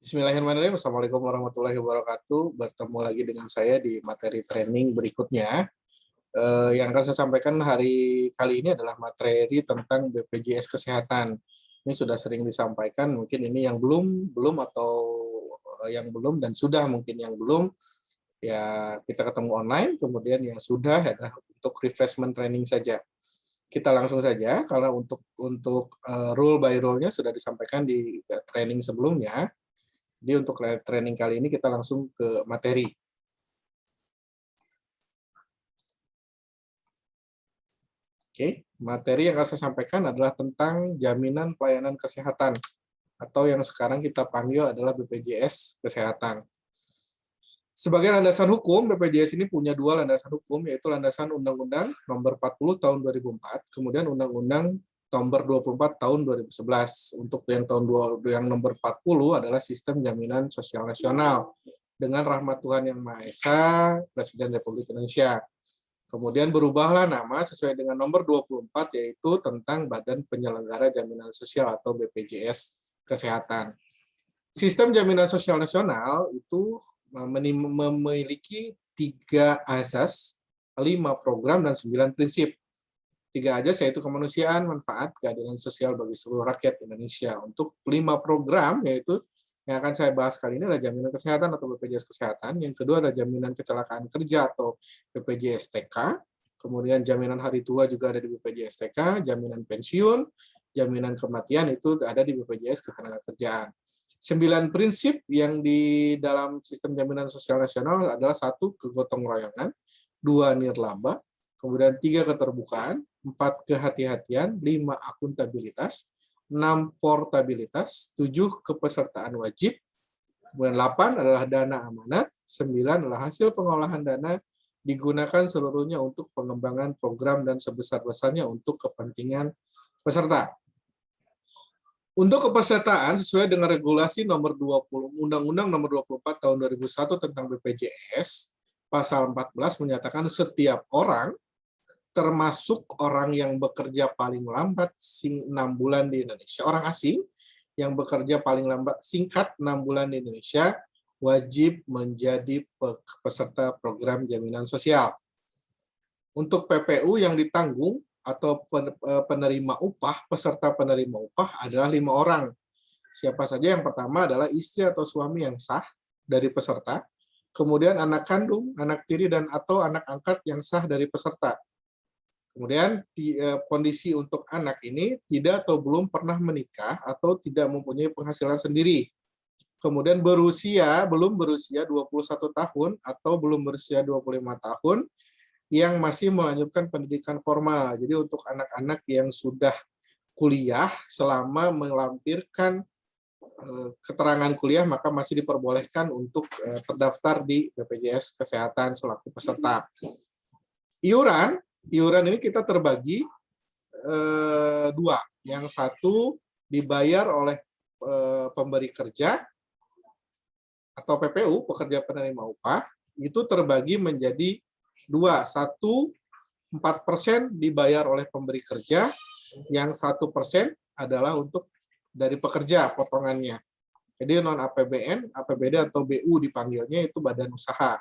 Bismillahirrahmanirrahim. Assalamualaikum warahmatullahi wabarakatuh. Bertemu lagi dengan saya di materi training berikutnya. Yang akan saya sampaikan hari kali ini adalah materi tentang BPJS Kesehatan. Ini sudah sering disampaikan, mungkin ini yang belum atau yang belum dan sudah mungkin yang belum. Ya kita ketemu online, kemudian yang sudah adalah untuk refreshment training saja. Kita langsung saja, karena untuk rule by rule-nya sudah disampaikan di training sebelumnya. Jadi untuk training kali ini kita langsung ke materi. Oke, materi yang akan saya sampaikan adalah tentang jaminan pelayanan kesehatan atau yang sekarang kita panggil adalah BPJS Kesehatan. Sebagai landasan hukum, BPJS ini punya dua landasan hukum, yaitu landasan Undang-Undang Nomor 40 Tahun 2004, kemudian Undang-Undang Nomor 24 Tahun 2011. Untuk yang nomor 40 adalah Sistem Jaminan Sosial Nasional dengan rahmat Tuhan Yang Maha Esa, Presiden Republik Indonesia. Kemudian berubahlah nama sesuai dengan nomor 24, yaitu tentang Badan Penyelenggara Jaminan Sosial atau BPJS Kesehatan. Sistem Jaminan Sosial Nasional itu memiliki 3 asas, 5 program, dan 9 prinsip. 3 asas yaitu kemanusiaan, manfaat, keadilan sosial bagi seluruh rakyat Indonesia. Untuk 5 program, yaitu yang akan saya bahas kali ini adalah jaminan kesehatan atau BPJS Kesehatan. Yang kedua adalah jaminan kecelakaan kerja atau BPJS TK. Kemudian jaminan hari tua juga ada di BPJS TK, jaminan pensiun, jaminan kematian itu ada di BPJS Ketenagakerjaan. 9 prinsip yang di dalam sistem jaminan sosial nasional adalah 1 kegotong royongan, 2 nirlaba, kemudian 3 keterbukaan, 4 kehati-hatian, 5 akuntabilitas, 6 portabilitas, 7 kepesertaan wajib, kemudian 8 adalah dana amanat, 9 adalah hasil pengolahan dana digunakan seluruhnya untuk pengembangan program dan sebesar-besarnya untuk kepentingan peserta. Untuk kepesertaan sesuai dengan regulasi nomor 20 Undang-Undang nomor 24 tahun 2001 tentang BPJS, pasal 14 menyatakan setiap orang termasuk orang yang bekerja paling lambat 6 bulan di Indonesia, orang asing yang bekerja paling lambat singkat 6 bulan di Indonesia wajib menjadi peserta program jaminan sosial. Untuk PPU yang ditanggung atau penerima upah, peserta penerima upah adalah 5 orang. Siapa saja? Yang pertama adalah istri atau suami yang sah dari peserta, kemudian anak kandung, anak tiri, dan atau anak angkat yang sah dari peserta. Kemudian kondisi untuk anak ini tidak atau belum pernah menikah atau tidak mempunyai penghasilan sendiri. Kemudian belum berusia 21 tahun atau belum berusia 25 tahun, yang masih melanjutkan pendidikan formal. Jadi untuk anak-anak yang sudah kuliah selama melampirkan keterangan kuliah, maka masih diperbolehkan untuk terdaftar di BPJS Kesehatan selaku peserta. Iuran ini kita terbagi 2. Yang satu dibayar oleh pemberi kerja atau PPU, pekerja penerima upah, itu terbagi menjadi 2, 1 4% dibayar oleh pemberi kerja, yang 1% adalah untuk dari pekerja potongannya. Jadi non APBN, APBD atau BU dipanggilnya itu badan usaha.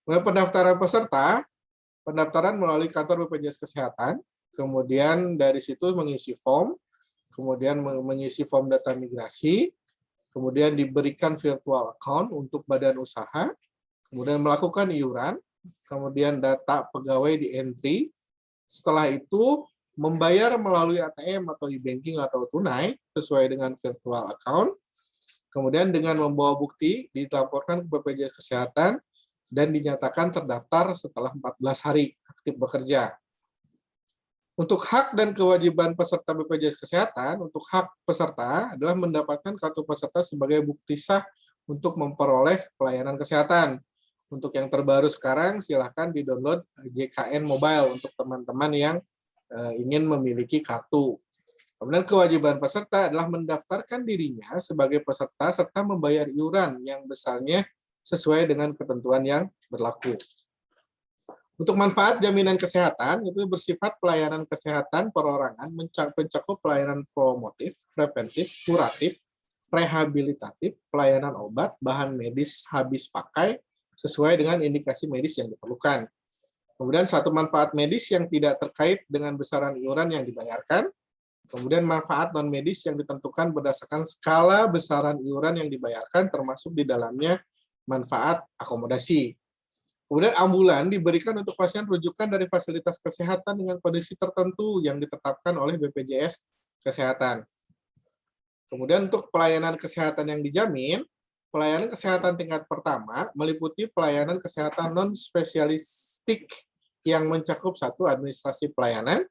Kemudian pendaftaran peserta, pendaftaran melalui kantor BPJS Kesehatan, kemudian dari situ mengisi form, kemudian mengisi form data migrasi, kemudian diberikan virtual account untuk badan usaha, kemudian melakukan iuran, kemudian data pegawai di entry, setelah itu membayar melalui ATM atau e-banking atau tunai sesuai dengan virtual account, kemudian dengan membawa bukti dilaporkan ke BPJS Kesehatan dan dinyatakan terdaftar setelah 14 hari aktif bekerja. Untuk hak dan kewajiban peserta BPJS Kesehatan, untuk hak peserta adalah mendapatkan kartu peserta sebagai bukti sah untuk memperoleh pelayanan kesehatan. Untuk yang terbaru sekarang, silahkan di-download JKN Mobile untuk teman-teman yang ingin memiliki kartu. Kemudian kewajiban peserta adalah mendaftarkan dirinya sebagai peserta serta membayar iuran yang besarnya sesuai dengan ketentuan yang berlaku. Untuk manfaat jaminan kesehatan, itu bersifat pelayanan kesehatan perorangan, mencakup pelayanan promotif, preventif, kuratif, rehabilitatif, pelayanan obat, bahan medis habis pakai, sesuai dengan indikasi medis yang diperlukan. Kemudian satu manfaat medis yang tidak terkait dengan besaran iuran yang dibayarkan. Kemudian manfaat non-medis yang ditentukan berdasarkan skala besaran iuran yang dibayarkan, termasuk di dalamnya manfaat akomodasi. Kemudian ambulan diberikan untuk pasien rujukan dari fasilitas kesehatan dengan kondisi tertentu yang ditetapkan oleh BPJS Kesehatan. Kemudian untuk pelayanan kesehatan yang dijamin, pelayanan kesehatan tingkat pertama meliputi pelayanan kesehatan non-spesialistik yang mencakup satu administrasi pelayanan,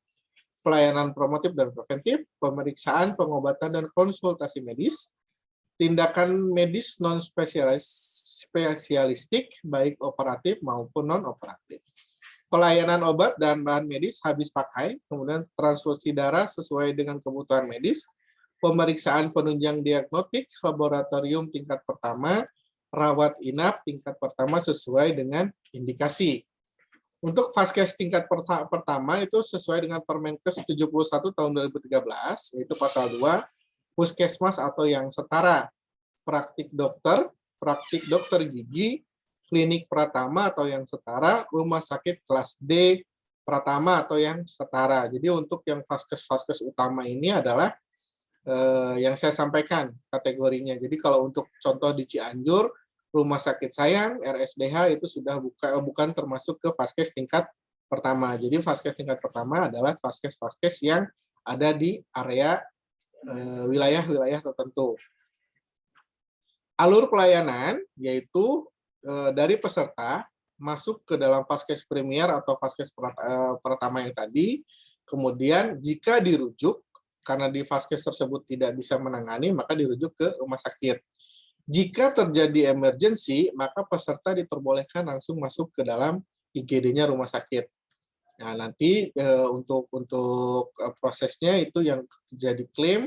pelayanan promotif dan preventif, pemeriksaan, pengobatan, dan konsultasi medis, tindakan medis non-spesialistik, baik operatif maupun non-operatif, pelayanan obat dan bahan medis habis pakai, kemudian transfusi darah sesuai dengan kebutuhan medis, pemeriksaan penunjang diagnostik, laboratorium tingkat pertama, rawat inap tingkat pertama sesuai dengan indikasi. Untuk Vaskes tingkat pertama itu sesuai dengan Permenkes 71 tahun 2013, yaitu pasal 2, puskesmas atau yang setara, praktik dokter gigi, klinik pratama atau yang setara, rumah sakit kelas D pratama atau yang setara. Jadi untuk yang Vaskes utama ini adalah yang saya sampaikan kategorinya. Jadi kalau untuk contoh di Cianjur, Rumah Sakit Sayang, RSDH itu sudah bukan termasuk ke Vaskes tingkat pertama. Jadi Vaskes tingkat pertama adalah Vaskes yang ada di area wilayah-wilayah tertentu. Alur pelayanan yaitu dari peserta masuk ke dalam Vaskes Premier atau Vaskes pertama yang tadi, kemudian jika dirujuk, karena di Vaskes tersebut tidak bisa menangani, maka dirujuk ke rumah sakit. Jika terjadi emergensi, maka peserta diperbolehkan langsung masuk ke dalam IGD-nya rumah sakit. Nah, nanti untuk prosesnya itu yang jadi klaim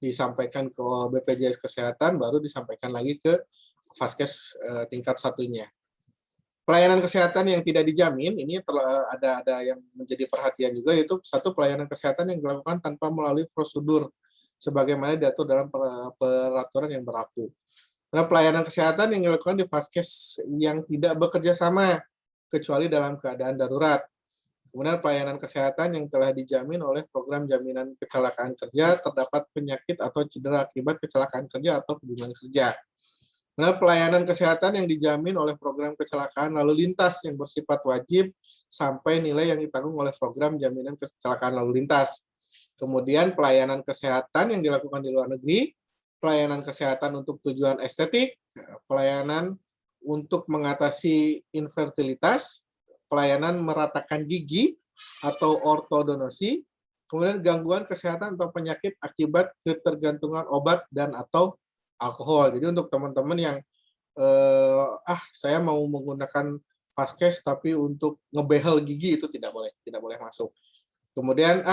disampaikan ke BPJS Kesehatan, baru disampaikan lagi ke Vaskes tingkat satunya. Pelayanan kesehatan yang tidak dijamin, ini ada yang menjadi perhatian juga, yaitu satu pelayanan kesehatan yang dilakukan tanpa melalui prosedur, sebagaimana diatur dalam peraturan yang berlaku. Nah, pelayanan kesehatan yang dilakukan di Vaskes yang tidak bekerja sama, kecuali dalam keadaan darurat. Kemudian pelayanan kesehatan yang telah dijamin oleh program jaminan kecelakaan kerja, terdapat penyakit atau cedera akibat kecelakaan kerja atau hubungan kerja. Nah, pelayanan kesehatan yang dijamin oleh program kecelakaan lalu lintas yang bersifat wajib sampai nilai yang ditanggung oleh program jaminan kecelakaan lalu lintas. Kemudian pelayanan kesehatan yang dilakukan di luar negeri, pelayanan kesehatan untuk tujuan estetik, pelayanan untuk mengatasi infertilitas, pelayanan meratakan gigi atau ortodonasi, kemudian gangguan kesehatan atau penyakit akibat ketergantungan obat dan atau alkohol. Jadi untuk teman-teman yang saya mau menggunakan Vaskes tapi untuk ngebehel gigi itu tidak boleh masuk. Kemudian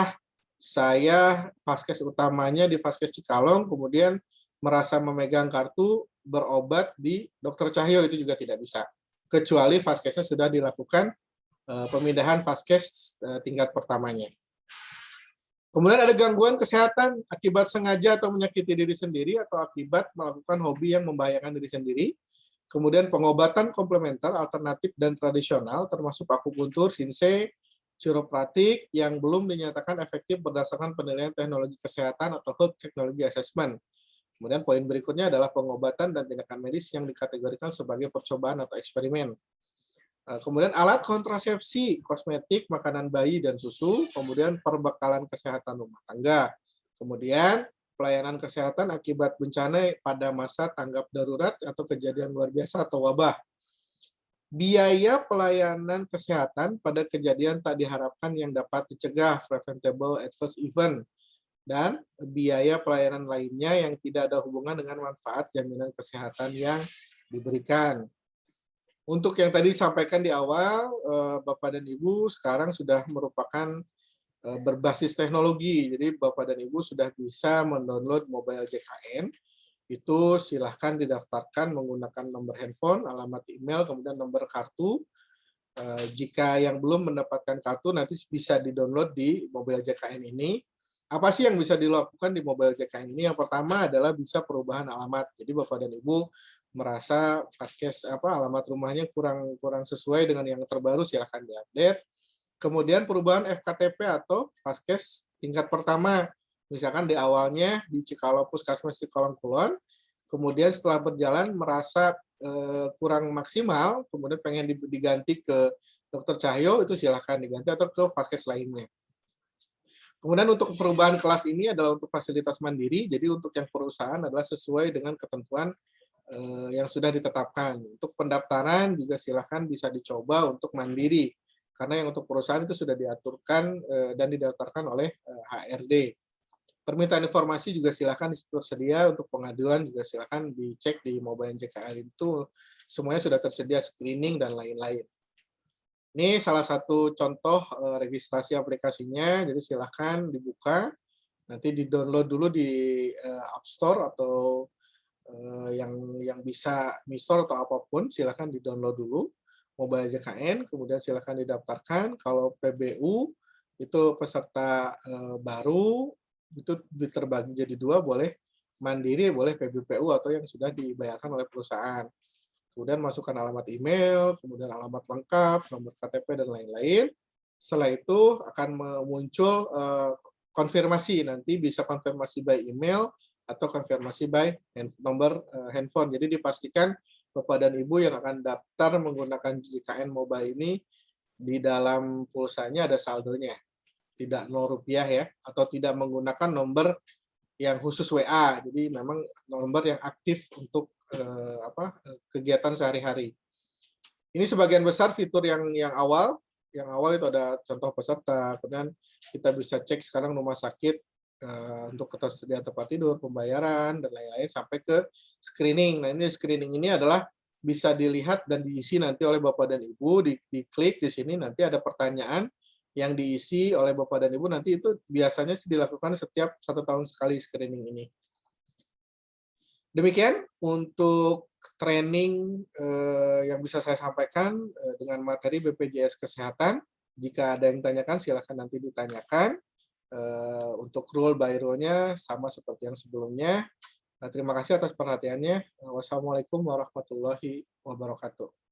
saya Vaskes utamanya di Vaskes Cikalong, kemudian merasa memegang kartu berobat di Dr. Cahyo, itu juga tidak bisa. Kecuali Vaskesnya sudah dilakukan pemindahan Vaskes tingkat pertamanya. Kemudian ada gangguan kesehatan akibat sengaja atau menyakiti diri sendiri atau akibat melakukan hobi yang membahayakan diri sendiri. Kemudian pengobatan komplementer, alternatif, dan tradisional, termasuk akupuntur, sinse, chiropratik yang belum dinyatakan efektif berdasarkan penilaian teknologi kesehatan atau health technology assessment. Kemudian poin berikutnya adalah pengobatan dan tindakan medis yang dikategorikan sebagai percobaan atau eksperimen. Kemudian alat kontrasepsi, kosmetik, makanan bayi dan susu, kemudian perbekalan kesehatan rumah tangga, kemudian pelayanan kesehatan akibat bencana pada masa tanggap darurat atau kejadian luar biasa atau wabah. Biaya pelayanan kesehatan pada kejadian tak diharapkan yang dapat dicegah, preventable adverse event, dan biaya pelayanan lainnya yang tidak ada hubungan dengan manfaat jaminan kesehatan yang diberikan. Untuk yang tadi disampaikan di awal, Bapak dan Ibu sekarang sudah merupakan berbasis teknologi. Jadi Bapak dan Ibu sudah bisa mendownload mobile JKN. Itu silahkan didaftarkan menggunakan nomor handphone, alamat email, kemudian nomor kartu. Jika yang belum mendapatkan kartu, nanti bisa di-download di mobile JKN ini. Apa sih yang bisa dilakukan di mobile JKN ini? Yang pertama adalah bisa perubahan alamat. Jadi Bapak dan Ibu merasa Vaskes alamat rumahnya kurang sesuai dengan yang terbaru, silahkan diupdate. Kemudian perubahan FKTP atau Vaskes tingkat pertama. Misalkan di awalnya di Cikalo Puskesmas Cikalong Kulon, kemudian setelah berjalan merasa kurang maksimal, kemudian pengen diganti ke Dokter Cahyo, itu silahkan diganti atau ke Vaskes lainnya. Kemudian untuk perubahan kelas ini adalah untuk fasilitas mandiri, jadi untuk yang perusahaan adalah sesuai dengan ketentuan yang sudah ditetapkan. Untuk pendaftaran juga silakan bisa dicoba untuk mandiri, karena yang untuk perusahaan itu sudah diaturkan dan didaftarkan oleh HRD. Permintaan informasi juga silakan di situ tersedia, untuk pengaduan juga silakan dicek di mobile JKR itu, semuanya sudah tersedia screening dan lain-lain. Ini salah satu contoh registrasi aplikasinya, jadi silahkan dibuka, nanti di-download dulu di App Store atau yang bisa Mi-store atau apapun, silahkan di-download dulu mobile JKN, kemudian silahkan didaftarkan. Kalau PBU itu peserta baru, itu terbagi jadi dua, boleh mandiri, boleh PBPU atau yang sudah dibayarkan oleh perusahaan. Kemudian masukkan alamat email, kemudian alamat lengkap, nomor KTP, dan lain-lain. Setelah itu akan muncul konfirmasi, nanti bisa konfirmasi by email atau konfirmasi by nomor handphone. Jadi dipastikan Bapak dan Ibu yang akan daftar menggunakan JKN Mobile ini, di dalam pulsanya ada saldonya, tidak Rp0 ya, atau tidak menggunakan nomor yang khusus WA, jadi memang nomor yang aktif untuk kegiatan sehari-hari. Ini sebagian besar fitur yang awal. Yang awal itu ada contoh peserta, kemudian kita bisa cek sekarang rumah sakit untuk ketersediaan tempat tidur, pembayaran, dan lain-lain, sampai ke screening. Nah, ini screening ini adalah bisa dilihat dan diisi nanti oleh Bapak dan Ibu, diklik di sini, nanti ada pertanyaan yang diisi oleh Bapak dan Ibu, nanti itu biasanya dilakukan setiap 1 tahun sekali screening ini. Demikian untuk training yang bisa saya sampaikan dengan materi BPJS Kesehatan. Jika ada yang ditanyakan, silakan nanti ditanyakan. Untuk rule by rule-nya sama seperti yang sebelumnya. Terima kasih atas perhatiannya. Wassalamualaikum warahmatullahi wabarakatuh.